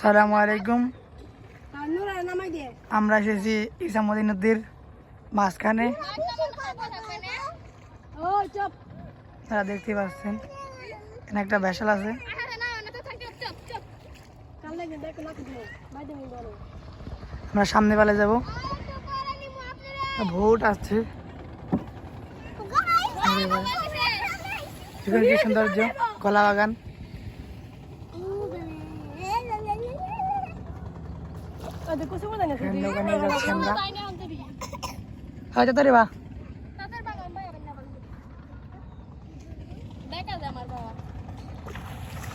আসসালামু আলাইকুম। আমরা এসেছি ইসামতি নদীর মাঝখানে। তারা দেখতে পাচ্ছেন এখানে একটা ভেসেল আছে। আমরা সামনে বেলা যাব। ভোট আসছে, কি সৌন্দর্য, কলা বাগান।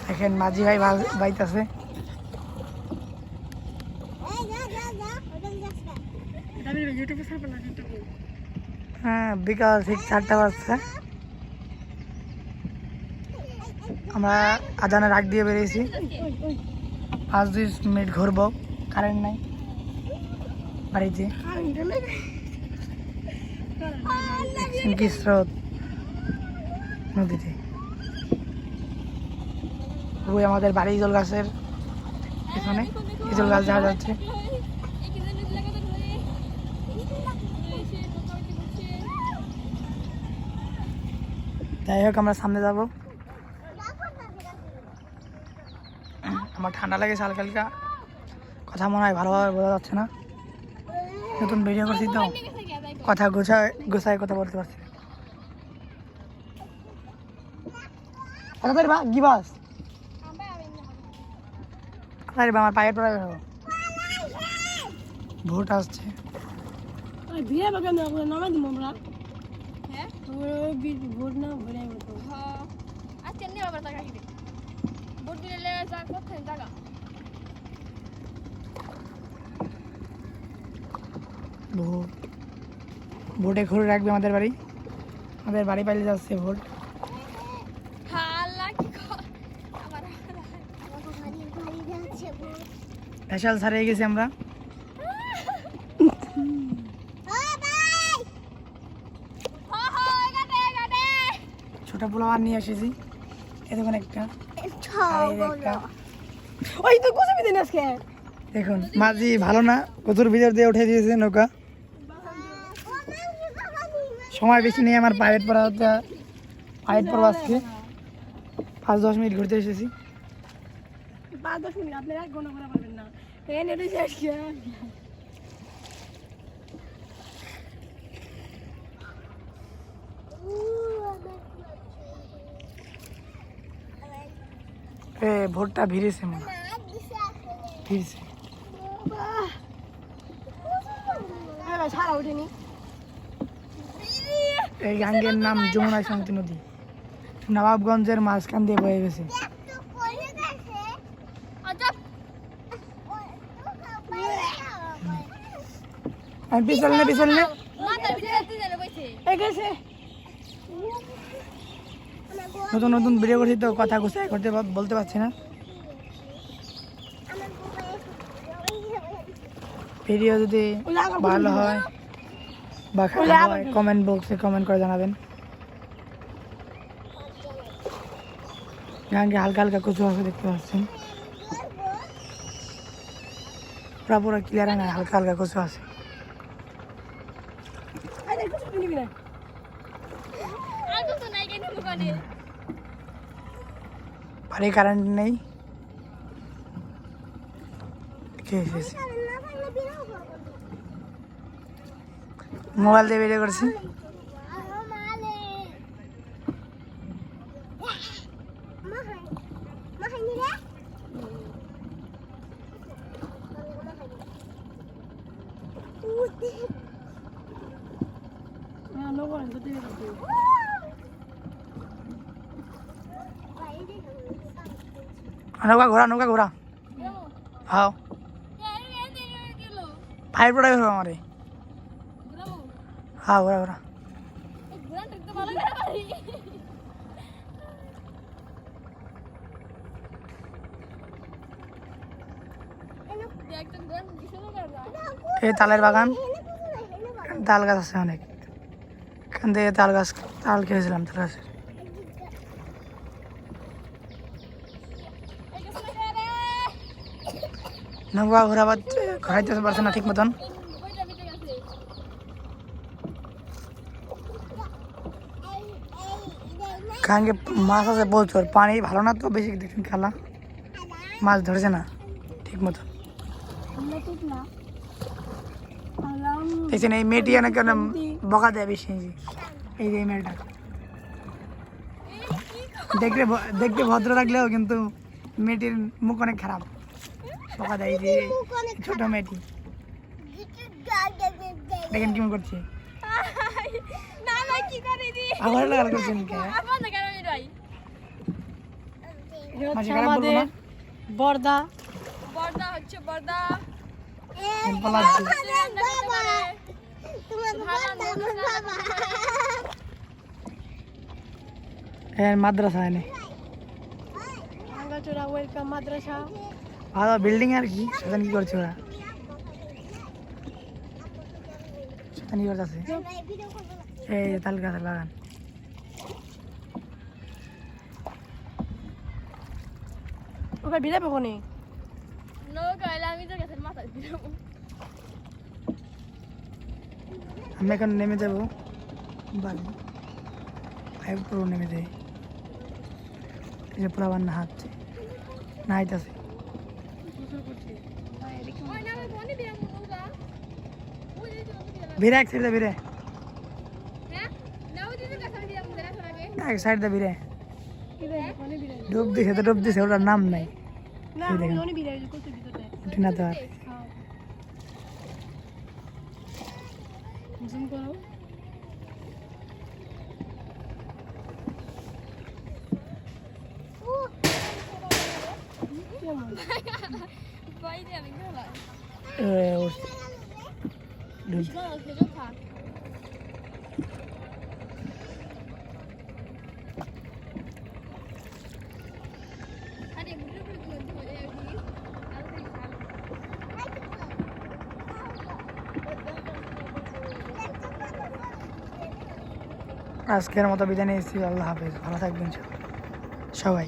দেখেন মাঝি ভাই বাইতেছে। হ্যাঁ, বিকাল ঠিক 4টা বাজছে। আমরা আজানের আগ দিয়ে বেরিয়েছি। 5-10 মিনিট ঘুরবো, কারেন্ট নাই বাড়িতে। কি স্রোত নদীতে। ওই আমাদের বাড়ি ইজল গাছের এখানে ইজল গাছ দেখা যাচ্ছে। যাই হোক, আমরা সামনে যাব। আমার ঠান্ডা লেগেছে হালকা হালকা, কথা মনে হয় ভালোভাবে বোঝা যাচ্ছে না। নতুন ভিডিও করছি তো, কথা গোছায় কথা বলতে পারছি। আমার পায়ে পড়া ভোট আসছে। ভোটে ঘুরে রাখবে আমাদের বাড়ি পাইলে যাচ্ছে ভোট। ভেসাল ছাড়িয়ে গেছি আমরা। ছোট পোলাওয়ান নিয়ে এসেছি, এতক্ষণ একটা। দেখুন মাঝি ভালো না, কচুর ভিতর দিয়ে উঠে দিয়েছে নৌকা। সময় বেশি নেই আমার পাইট পড়া আজকে 5-10 মিনিট ঘুরতে এসেছি। 5-10 মিনিট আপনারা গণনা করে পাবেন না। ভোটটা ভিড়েছে এই গাঙ্গের নাম যমুনা ইসামতি নদী, নবাবগঞ্জের মাঝখান দিয়ে বয়ে গেছে। পিছনে নতুন নতুন ভিডিও করছি তো, কথা গুছাই বলতে পারছি না। ভিডিও যদি ভালো হয় বা খারাপ হয় কমেন্ট বক্সে কমেন্ট করে জানাবেন। গাঙ্গে হালকা হালকা কচু আছে, দেখতে পাচ্ছেন। পুরা ক্লিয়ার না, হালকা হালকা কচু আছে। বাড়ি কারেন্ট নেই। মোবাইল দিয়ে ভিডিও করছি। নৌকা ঘোরা হ্যাঁ, ভাই পড়াই হলো আমারে। হ্যাঁ, ঘোরা এই তালের বাগান, তাল গাছ আছে অনেক। এখান থেকে তাল খেয়েছিলাম তাল গাছের। নৌকা ঘোরাবার ঘোরাইতে পারছে না ঠিক মতন। খাঙ্গে মাছ আছে প্রচুর, পানি ভালো না তো বেশি দেখুন খেলা, মাছ ধরছে না ঠিক মতো। আমরা ঠিক না আলাম দেখছেন এই মেয়েটি অনেক বকা দেয় বেশি, এই যে এই মেয়েটা দেখতে দেখতে ভদ্র লাগলেও কিন্তু মেয়েটির মুখ অনেক খারাপ, বকা দেয়। এই যে ছোট মেয়েটি দেখেন কেমন করছে, না না কি করে দি আবার লাগাল করছেন কে? আপন না কেন রাই মাঝে খারাপ বলবো না, বর্দা বর্দা হচ্ছে বর্দা সিম্পল আছে। হ্যাঁ মাদ্রাসা এনে ভাঙ্গাচোরা ওয়েলকাম মাদ্রাসা। ভালো বিল্ডিং আর কি, সেখানে কি করছে ওরা? সেখানে কি করতেছে? এই তাল গাছ লাগান। ওকে বিরাবে কোনে নৌকা এলে আমি তো গাছের মাথায় বিরাবো। আমি এখন নেমে যাবো বাড়ি, ফাইভ পুরো নেমে যাই। এই যে পুরো আবার নাহাচ্ছে, নাহাইতেছে। ভিড়ে এক সাইড দে, ভিড়ে এক সাইড দে, ভিড়ে ডুব দিছে তো ডুব দিছে, ওটার নাম নাই। না এই দেখেন। আমি বিরাই কত ভিতরে উঠি না তো আর। জুম করো উঠছে। ডুব। আজকের মতো বিদায় নিয়েছি, আল্লাহ হাফেজ, ভালো থাকবেন সবাই।